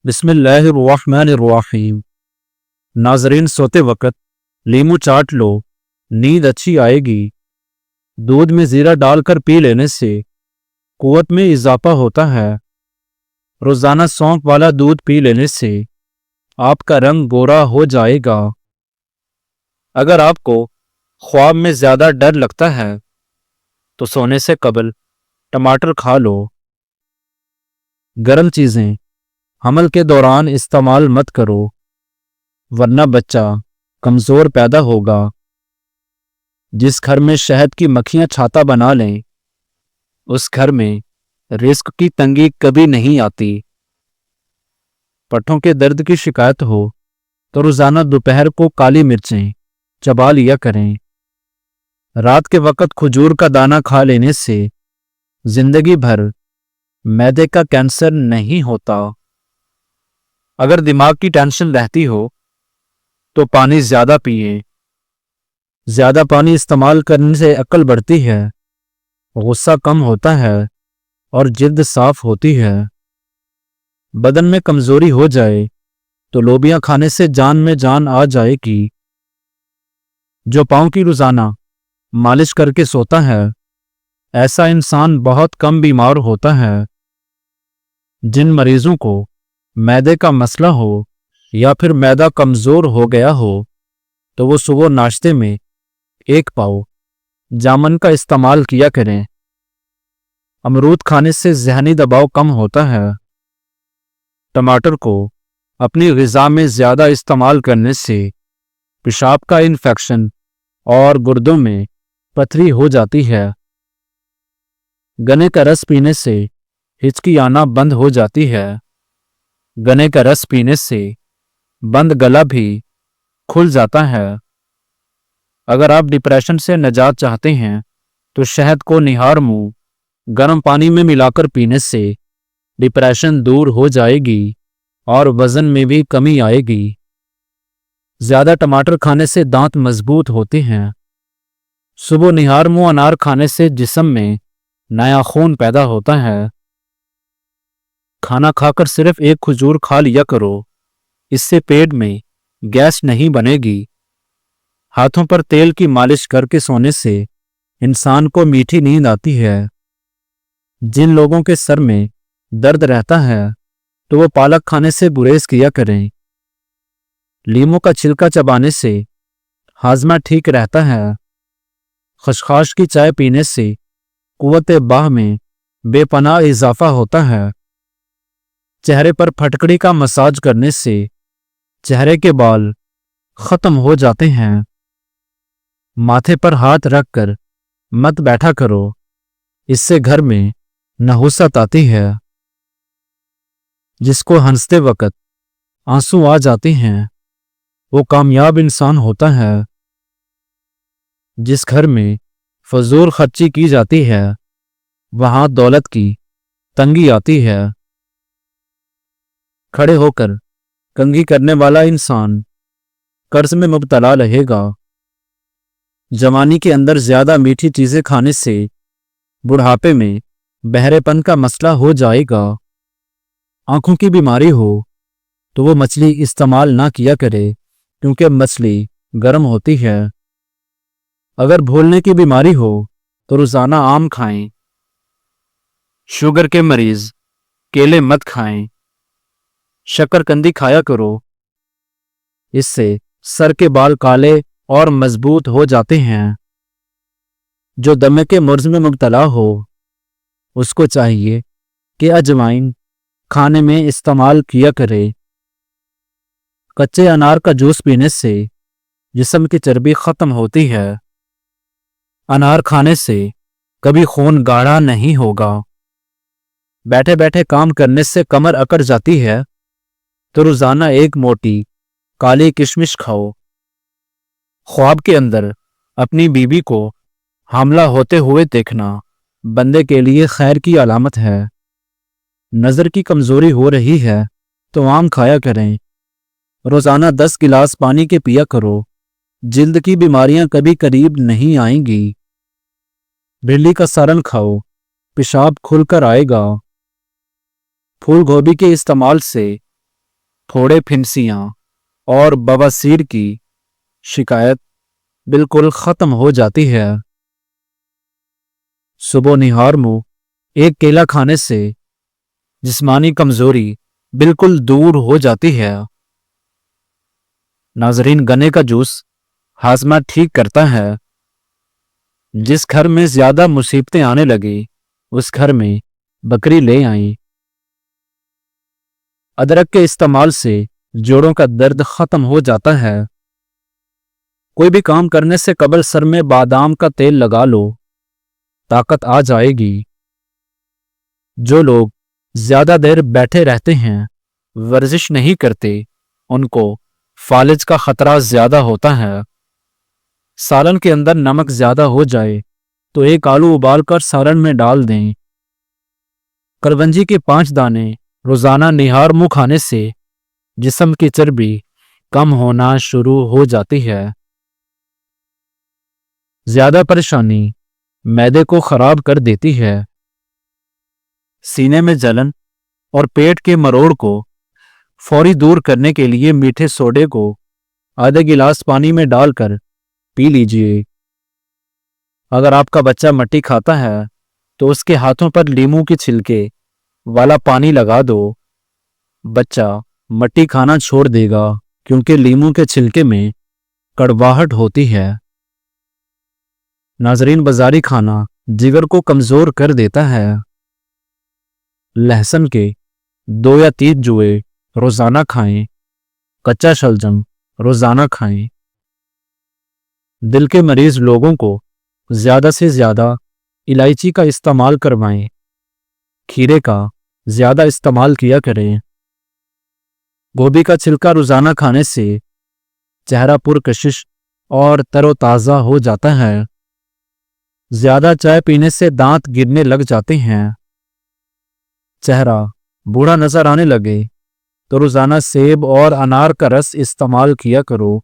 बिस्मिल्लाहिर्रहमानिर्रहीम। नाजरीन, सोते वक्त लीमू चाट लो, नींद अच्छी आएगी। दूध में ज़ीरा डालकर पी लेने से कुव्वत में इजाफा होता है। रोज़ाना सौंफ वाला दूध पी लेने से आपका रंग गोरा हो जाएगा। अगर आपको ख्वाब में ज़्यादा डर लगता है तो सोने से कबल टमाटर खा लो। गर्म चीज़ें हमल के दौरान इस्तेमाल मत करो, वरना बच्चा कमज़ोर पैदा होगा। जिस घर में शहद की मक्खियां छाता बना लें, उस घर में रिस्क की तंगी कभी नहीं आती। पट्ठों के दर्द की शिकायत हो तो रोज़ाना दोपहर को काली मिर्चें चबा लिया करें। रात के वक्त खजूर का दाना खा लेने से जिंदगी भर मैदे का कैंसर नहीं होता। अगर दिमाग की टेंशन रहती हो तो पानी ज़्यादा पिए। ज़्यादा पानी इस्तेमाल करने से अक्ल बढ़ती है, गुस्सा कम होता है और जिल्द साफ होती है। बदन में कमज़ोरी हो जाए तो लोबियां खाने से जान में जान आ जाएगी। जो पाँव की रोज़ाना मालिश करके सोता है, ऐसा इंसान बहुत कम बीमार होता है। जिन मरीजों को मैदे का मसला हो या फिर मैदा कमज़ोर हो गया हो तो वो सुबह नाश्ते में 1 पाव जामुन का इस्तेमाल किया करें। अमरूद खाने से ज़हनी दबाव कम होता है। टमाटर को अपनी ग़िज़ा में ज़्यादा इस्तेमाल करने से पेशाब का इन्फेक्शन और गुर्दों में पथरी हो जाती है। गन्ने का रस पीने से हिचकी आना बंद हो जाती है। गन्ने का रस पीने से बंद गला भी खुल जाता है। अगर आप डिप्रेशन से निजात चाहते हैं तो शहद को निहार मुंह गर्म पानी में मिलाकर पीने से डिप्रेशन दूर हो जाएगी और वज़न में भी कमी आएगी। ज़्यादा टमाटर खाने से दांत मजबूत होते हैं। सुबह निहार मुंह अनार खाने से जिस्म में नया खून पैदा होता है। खाना खाकर सिर्फ 1 खजूर खा लिया करो, इससे पेट में गैस नहीं बनेगी। हाथों पर तेल की मालिश करके सोने से इंसान को मीठी नींद आती है। जिन लोगों के सर में दर्द रहता है तो वो पालक खाने से गुरेज किया करें। लीमू का छिलका चबाने से हाजमा ठीक रहता है। खसखस की चाय पीने से कुव्वत बाह में बेपनाह इजाफा होता है। चेहरे पर फटकड़ी का मसाज करने से चेहरे के बाल खत्म हो जाते हैं। माथे पर हाथ रखकर मत बैठा करो, इससे घर में नहुसत आती है। जिसको हंसते वक्त आंसू आ जाते हैं वो कामयाब इंसान होता है। जिस घर में फजूल खर्ची की जाती है वहां दौलत की तंगी आती है। खड़े होकर कंघी करने वाला इंसान कर्ज में मुब्तला रहेगा। जवानी के अंदर ज्यादा मीठी चीजें खाने से बुढ़ापे में बहरेपन का मसला हो जाएगा। आंखों की बीमारी हो तो वो मछली इस्तेमाल ना किया करे, क्योंकि मछली गर्म होती है। अगर भूलने की बीमारी हो तो रोजाना आम खाएं। शुगर के मरीज केले मत खाएं। शकरकंदी खाया करो, इससे सर के बाल काले और मजबूत हो जाते हैं। जो दमे के मर्ज में मुब्तला हो उसको चाहिए कि अजवाइन खाने में इस्तेमाल किया करे। कच्चे अनार का जूस पीने से जिस्म की चर्बी खत्म होती है। अनार खाने से कभी खून गाढ़ा नहीं होगा। बैठे बैठे काम करने से कमर अकड़ जाती है तो रोजाना 1 मोटी काली किशमिश खाओ। ख्वाब के अंदर अपनी बीवी को हामला होते हुए देखना बंदे के लिए खैर की अलामत है। नज़र की कमज़ोरी हो रही है तो आम खाया करें। रोज़ाना 10 गिलास पानी के पिया करो, जिल्द की बीमारियां कभी करीब नहीं आएंगी। भिंडी का सालन खाओ, पेशाब खुलकर आएगा। फूल गोभी के इस्तेमाल से फोड़े फिंसियाँ और बवासीर की शिकायत बिल्कुल खत्म हो जाती है। सुबह निहार मुंह एक केला खाने से जिस्मानी कमजोरी बिल्कुल दूर हो जाती है। नाजरीन, गन्ने का जूस हाजमा ठीक करता है। जिस घर में ज्यादा मुसीबतें आने लगी उस घर में बकरी ले आई। अदरक के इस्तेमाल से जोड़ों का दर्द खत्म हो जाता है। कोई भी काम करने से कबल सर में बादाम का तेल लगा लो, ताकत आ जाएगी। जो लोग ज्यादा देर बैठे रहते हैं, वर्जिश नहीं करते, उनको फालिज का खतरा ज्यादा होता है। सालन के अंदर नमक ज्यादा हो जाए तो एक आलू उबालकर सालन में डाल दें। करवंजी के 5 दाने रोजाना निहार मुंह खाने से जिस्म की चर्बी कम होना शुरू हो जाती है। ज्यादा परेशानी मैदे को खराब कर देती है। सीने में जलन और पेट के मरोड़ को फौरी दूर करने के लिए मीठे सोडे को आधे गिलास पानी में डालकर पी लीजिए। अगर आपका बच्चा मट्टी खाता है तो उसके हाथों पर लीमू के छिलके वाला पानी लगा दो। बच्चा मट्टी खाना छोड़ देगा क्योंकि लीमू के छिलके में कड़वाहट होती है। नाजरीन, बाजारी खाना जिगर को कमजोर कर देता है। लहसुन के 2 या 3 जुए रोजाना खाएं। कच्चा शलजम रोजाना खाएं। दिल के मरीज लोगों को ज्यादा से ज्यादा इलायची का इस्तेमाल करवाएं। खीरे का ज्यादा इस्तेमाल किया करें। गोभी का छिलका रोजाना खाने से चेहरा पुरकशिश और तरोताजा हो जाता है। ज्यादा चाय पीने से दांत गिरने लग जाते हैं। चेहरा बूढ़ा नजर आने लगे तो रोजाना सेब और अनार का रस इस्तेमाल किया करो।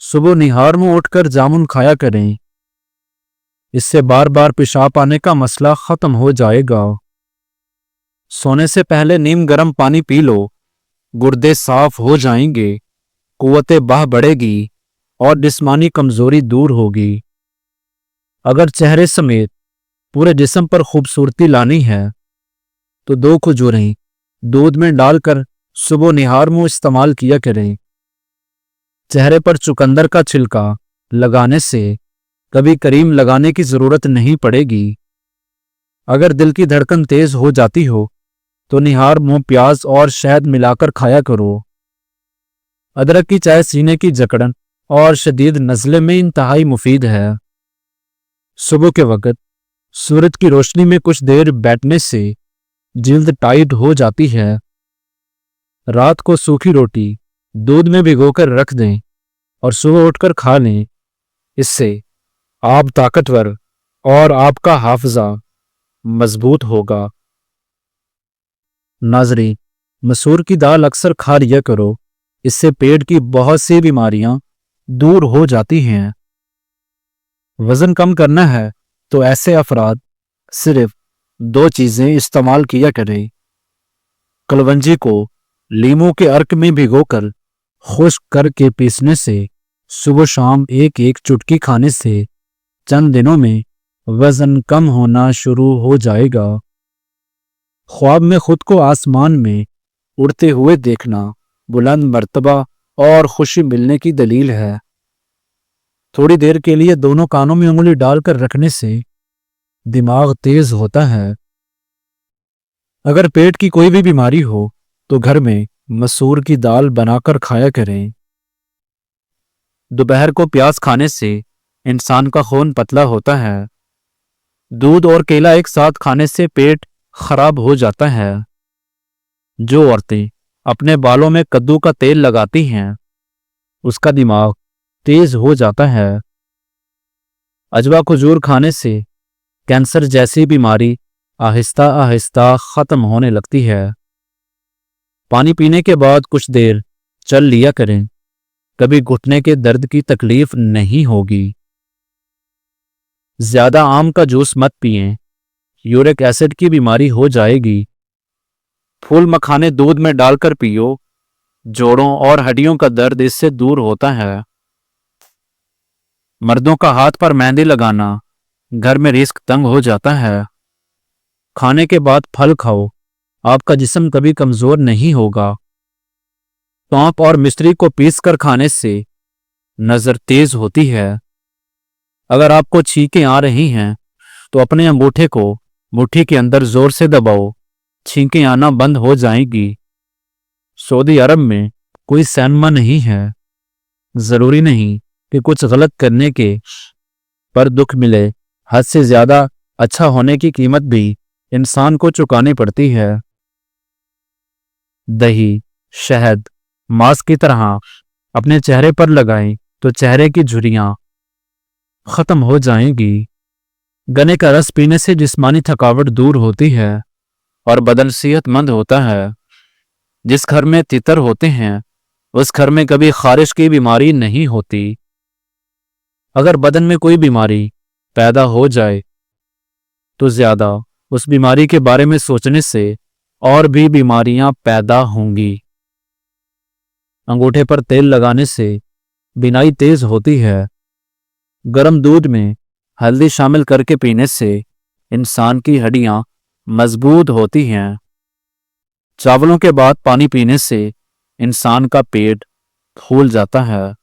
सुबह निहार मुंह उठकर जामुन खाया करें। इससे बार बार पेशाब आने का मसला खत्म हो जाएगा। सोने से पहले नीम गर्म पानी पी लो, गुर्दे साफ हो जाएंगे, कुव्वते बाह बढ़ेगी और जिस्मानी कमजोरी दूर होगी। अगर चेहरे समेत पूरे जिस्म पर खूबसूरती लानी है तो 2 खजूरें दूध में डालकर सुबह निहार मुंह इस्तेमाल किया करें। चेहरे पर चुकंदर का छिलका लगाने से कभी क्रीम लगाने की जरूरत नहीं पड़ेगी। अगर दिल की धड़कन तेज हो जाती हो तो निहार मुंह प्याज और शहद मिलाकर खाया करो। अदरक की चाय सीने की जकड़न और शदीद नज़ले में इंतहाई मुफीद है। सुबह के वक्त सूरज की रोशनी में कुछ देर बैठने से जिल्द टाइट हो जाती है। रात को सूखी रोटी दूध में भिगोकर रख दें और सुबह उठकर खा लें। इससे आप ताकतवर और आपका हाफजा मजबूत होगा। नाजरीन, मसूर की दाल अक्सर खा लिया करो। इससे पेट की बहुत सी बीमारियां दूर हो जाती हैं। वजन कम करना है तो ऐसे अफराद सिर्फ 2 चीजें इस्तेमाल किया करें। कलवंजी को लीमू के अर्क में भिगोकर खुश्क करके पीसने से सुबह शाम 1-1 चुटकी खाने से चंद दिनों में वजन कम होना शुरू हो जाएगा। ख्वाब में खुद को आसमान में उड़ते हुए देखना बुलंद मर्तबा और खुशी मिलने की दलील है। थोड़ी देर के लिए दोनों कानों में उंगली डालकर रखने से दिमाग तेज होता है। अगर पेट की कोई भी बीमारी हो तो घर में मसूर की दाल बनाकर खाया करें। दोपहर को प्याज खाने से इंसान का खून पतला होता है। दूध और केला एक साथ खाने से पेट खराब हो जाता है। जो औरतें अपने बालों में कद्दू का तेल लगाती हैं उसका दिमाग तेज हो जाता है। अजवा खजूर खाने से कैंसर जैसी बीमारी आहिस्ता आहिस्ता खत्म होने लगती है। पानी पीने के बाद कुछ देर चल लिया करें, कभी घुटने के दर्द की तकलीफ नहीं होगी। ज्यादा आम का जूस मत पिएं, यूरिक एसिड की बीमारी हो जाएगी। फूल मखाने दूध में डालकर पियो, जोड़ों और हड्डियों का दर्द इससे दूर होता है। मर्दों का हाथ पर मेहंदी लगाना, घर में रिस्क तंग हो जाता है। खाने के बाद फल खाओ, आपका जिस्म कभी कमजोर नहीं होगा। सौंफ और मिश्री को पीस कर खाने से नजर तेज होती है। अगर आपको छींकें आ रही हैं तो अपने अंगूठे को मुट्ठी के अंदर जोर से दबाओ, छींकें आना बंद हो जाएंगी। सऊदी अरब में कोई सिनेमा नहीं है। जरूरी नहीं कि कुछ गलत करने के पर दुख मिले। हद से ज्यादा अच्छा होने की कीमत भी इंसान को चुकानी पड़ती है। दही, शहद, मास्क की तरह अपने चेहरे पर लगाएं तो चेहरे की झुर्रियां खत्म हो जाएंगी। गन्ने का रस पीने से जिस्मानी थकावट दूर होती है और बदन सेहतमंद होता है। जिस घर में तितर होते हैं उस घर में कभी खारिश की बीमारी नहीं होती। अगर बदन में कोई बीमारी पैदा हो जाए तो ज्यादा उस बीमारी के बारे में सोचने से और भी बीमारियां पैदा होंगी। अंगूठे पर तेल लगाने से बिनाई तेज होती है। गर्म दूध में हल्दी शामिल करके पीने से इंसान की हड्डियां मजबूत होती हैं। चावलों के बाद पानी पीने से इंसान का पेट फूल जाता है।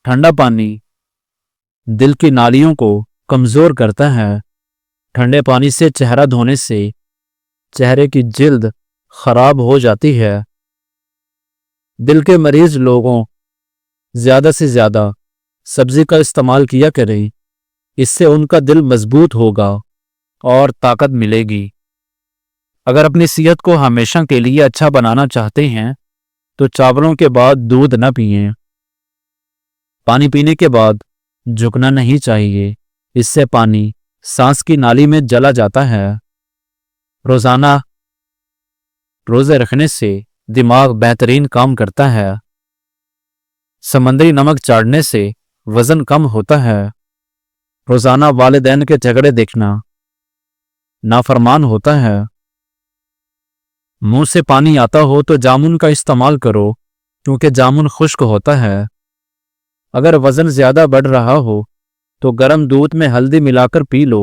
ठंडा पानी दिल की नालियों को कमजोर करता है। ठंडे पानी से चेहरा धोने से चेहरे की जिल्द खराब हो जाती है। दिल के मरीज लोगों ज्यादा से ज्यादा सब्जी का इस्तेमाल किया करें, इससे उनका दिल मजबूत होगा और ताकत मिलेगी। अगर अपनी सेहत को हमेशा के लिए अच्छा बनाना चाहते हैं तो चावलों के बाद दूध न पिएं। पानी पीने के बाद झुकना नहीं चाहिए, इससे पानी सांस की नाली में जला जाता है। रोजाना रोजे रखने से दिमाग बेहतरीन काम करता है। समंदरी नमक चाटने से वजन कम होता है। रोजाना वालिदैन के झगड़े देखना नाफरमान होता है। मुंह से पानी आता हो तो जामुन का इस्तेमाल करो, क्योंकि जामुन खुश्क होता है। अगर वजन ज्यादा बढ़ रहा हो तो गर्म दूध में हल्दी मिलाकर पी लो।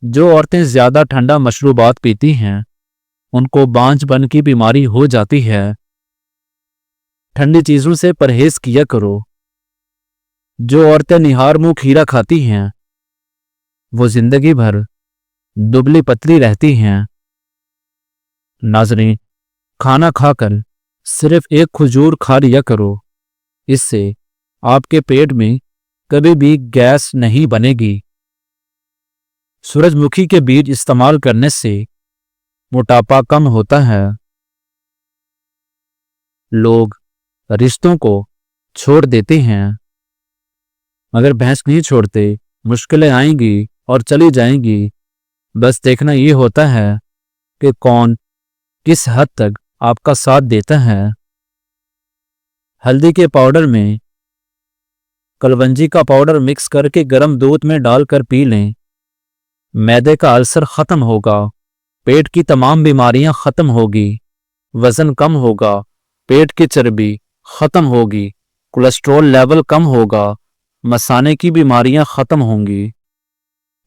जो औरतें ज्यादा ठंडा मशरूबात पीती हैं उनको बांझपन की बीमारी हो जाती है। ठंडी चीजों से परहेज किया करो। जो औरतें निहार मुंह खीरा खाती हैं वो जिंदगी भर दुबली पतली रहती हैं। नाज़रीन, खाना खाकर सिर्फ एक खजूर खा लिया करो, इससे आपके पेट में कभी भी गैस नहीं बनेगी। सूरजमुखी के बीज इस्तेमाल करने से मोटापा कम होता है। लोग रिश्तों को छोड़ देते हैं, मगर भैंस नहीं छोड़ते। मुश्किलें आएंगी और चली जाएंगी, बस देखना ये होता है कि कौन किस हद तक आपका साथ देता है। हल्दी के पाउडर में कलवंजी का पाउडर मिक्स करके गर्म दूध में डालकर पी लें। मैदे का अल्सर खत्म होगा, पेट की तमाम बीमारियां खत्म होगी, वजन कम होगा, पेट की चर्बी खत्म होगी, कोलेस्ट्रॉल लेवल कम होगा, मसाने की बीमारियां खत्म होंगी।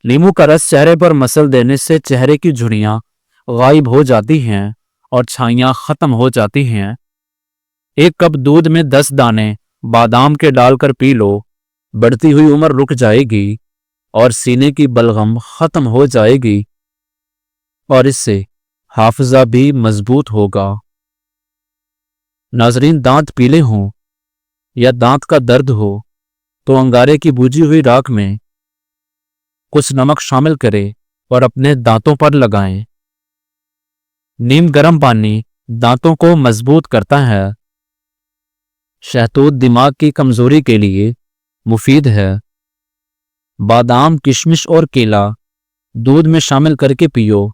नींबू का रस चेहरे पर मसल देने से चेहरे की झुर्रियां गायब हो जाती हैं और छाइयां खत्म हो जाती हैं। एक कप दूध में 10 दाने बादाम के डालकर पी लो, बढ़ती हुई उम्र रुक जाएगी और सीने की बलगम खत्म हो जाएगी और इससे हाफिजा भी मजबूत होगा। नाजरीन, दांत पीले हों या दांत का दर्द हो तो अंगारे की बुझी हुई राख में कुछ नमक शामिल करें और अपने दांतों पर लगाएं। नीम गर्म पानी दांतों को मजबूत करता है। शहतूत दिमाग की कमजोरी के लिए मुफीद है। बादाम, किशमिश और केला दूध में शामिल करके पियो,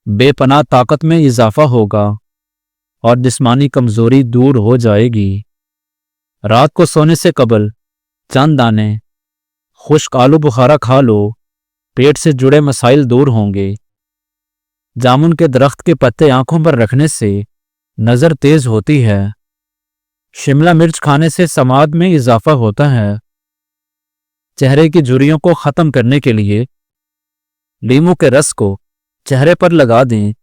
बेपनाह ताकत में इजाफा होगा और जिस्मानी कमजोरी दूर हो जाएगी। रात को सोने से कबल चंद दाने खुश्क आलू बुखारा खा लो, पेट से जुड़े मसाइल दूर होंगे। जामुन के दरख्त के पत्ते आंखों पर रखने से नजर तेज होती है। शिमला मिर्च खाने से समाद में इजाफा होता है। चेहरे की झुर्रियों को खत्म करने के लिए नींबू के रस को चेहरे पर लगा दें।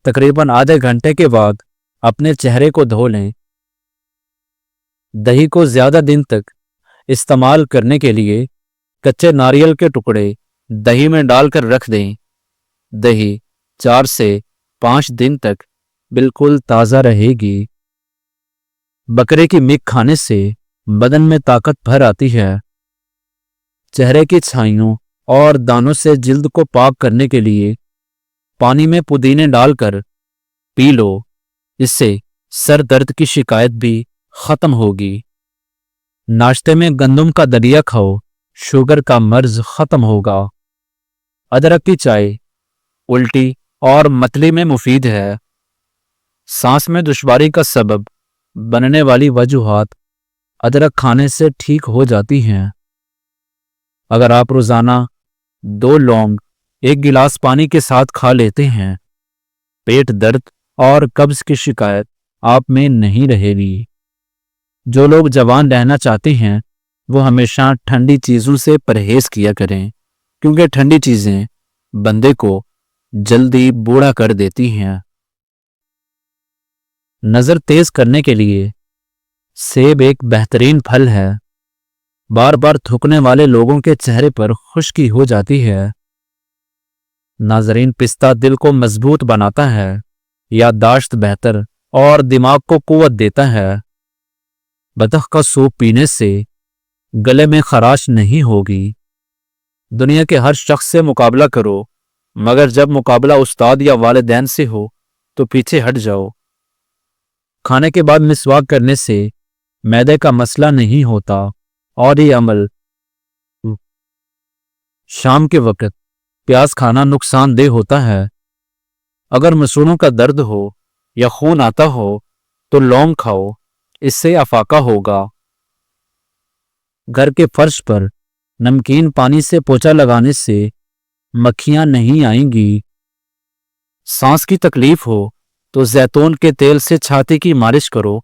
तकरीबन आधे घंटे के बाद अपने चेहरे को धो लें। दही को ज्यादा दिन तक इस्तेमाल करने के लिए कच्चे नारियल के टुकड़े दही में डालकर रख दें। दही 4 से 5 दिन तक बिल्कुल ताज़ा रहेगी। बकरे की मीट खाने से बदन में ताकत भर आती है। चेहरे की छाइयों और दानों से जिल्द को पाक करने के लिए पानी में पुदीने डालकर पी लो। इससे सर दर्द की शिकायत भी खत्म होगी। नाश्ते में गंदम का दलिया खाओ, शुगर का मर्ज खत्म होगा। अदरक की चाय उल्टी और मतली में मुफीद है। सांस में दुश्वारी का सबब बनने वाली वजूहात अदरक खाने से ठीक हो जाती हैं। अगर आप रोजाना 2 लौंग 1 गिलास पानी के साथ खा लेते हैं, पेट दर्द और कब्ज की शिकायत आप में नहीं रहेगी। जो लोग जवान रहना चाहते हैं वो हमेशा ठंडी चीजों से परहेज किया करें, क्योंकि ठंडी चीजें बंदे को जल्दी बूढ़ा कर देती हैं। नजर तेज करने के लिए सेब एक बेहतरीन फल है। बार बार थूकने वाले लोगों के चेहरे पर खुश्की हो जाती है। नाजरीन, पिस्ता दिल को मजबूत बनाता है, याददाश्त बेहतर और दिमाग को कुव्वत देता है। बतख का सूप पीने से गले में खराश नहीं होगी। दुनिया के हर शख्स से मुकाबला करो, मगर जब मुकाबला उस्ताद या वालिदैन से हो तो पीछे हट जाओ। खाने के बाद मिसवाक करने से मैदे का मसला नहीं होता और ये अमल शाम के वक्त प्याज खाना नुकसानदेह होता है। अगर मसूड़ों का दर्द हो या खून आता हो तो लौंग खाओ, इससे अफाका होगा। घर के फर्श पर नमकीन पानी से पोछा लगाने से मक्खियां नहीं आएंगी। सांस की तकलीफ हो तो जैतून के तेल से छाती की मालिश करो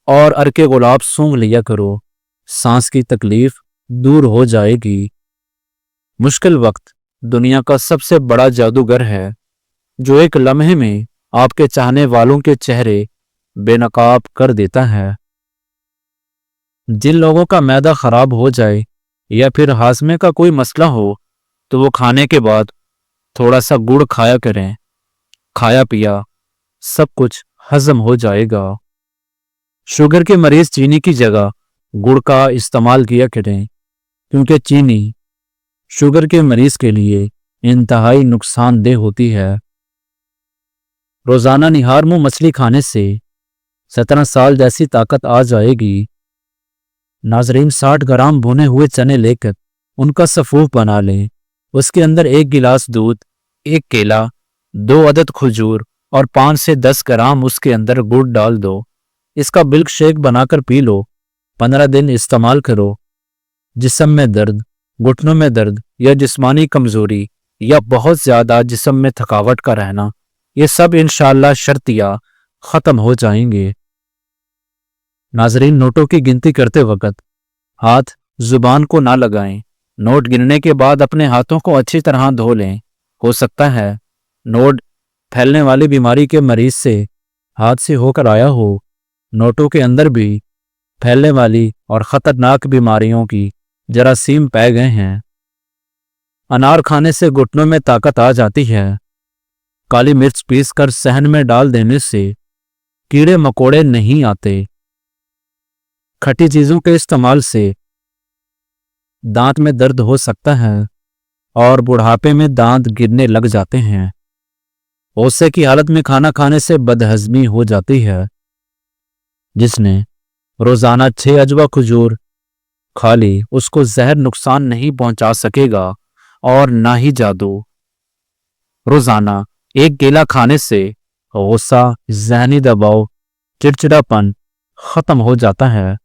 और अरके गुलाब सूंघ लिया करो, सांस की तकलीफ दूर हो जाएगी। मुश्किल वक्त दुनिया का सबसे बड़ा जादूगर है, जो एक लम्हे में आपके चाहने वालों के चेहरे बेनकाब कर देता है। जिन लोगों का मैदा खराब हो जाए या फिर हाजमे का कोई मसला हो तो वो खाने के बाद थोड़ा सा गुड़ खाया करें। खाया पिया सब कुछ हजम हो जाएगा। शुगर के मरीज चीनी की जगह गुड़ का इस्तेमाल किया करें, क्योंकि चीनी शुगर के मरीज के लिए इंतहाई नुकसानदेह होती है। रोजाना निहार मुंह मछली खाने से 17 साल जैसी ताकत आ जाएगी। नाजरीन, 60 ग्राम भुने हुए चने लेकर उनका सफूफ बना लें। उसके अंदर 1 गिलास दूध, 1 केला, 2 अदद खजूर और 5 से 10 ग्राम उसके अंदर गुड़ डाल दो। इसका मिल्क शेक बनाकर पी लो। 15 दिन इस्तेमाल करो। जिस्म में दर्द, घुटनों में दर्द या जिस्मानी कमजोरी या बहुत ज्यादा जिस्म में थकावट का रहना, ये सब इंशाअल्लाह शर्तिया खत्म हो जाएंगे। नाजरीन, नोटों की गिनती करते वक्त हाथ जुबान को ना लगाएं। नोट गिनने के बाद अपने हाथों को अच्छी तरह धो लें। हो सकता है नोट फैलने वाली बीमारी के मरीज से हाथ से होकर आया हो। नोटों के अंदर भी फैलने वाली और खतरनाक बीमारियों की जरासीम पाए गए हैं। अनार खाने से घुटनों में ताकत आ जाती है। काली मिर्च पीसकर सहन में डाल देने से कीड़े मकोड़े नहीं आते। खट्टी चीजों के इस्तेमाल से दांत में दर्द हो सकता है और बुढ़ापे में दांत गिरने लग जाते हैं। ओसे की हालत में खाना खाने से बदहजमी हो जाती है। जिसने रोजाना 6 अजवा खजूर खा ली, उसको जहर नुकसान नहीं पहुंचा सकेगा और ना ही जादू। रोजाना 1 केला खाने से गुस्सा, जहनी दबाव, चिड़चिड़ापन खत्म हो जाता है।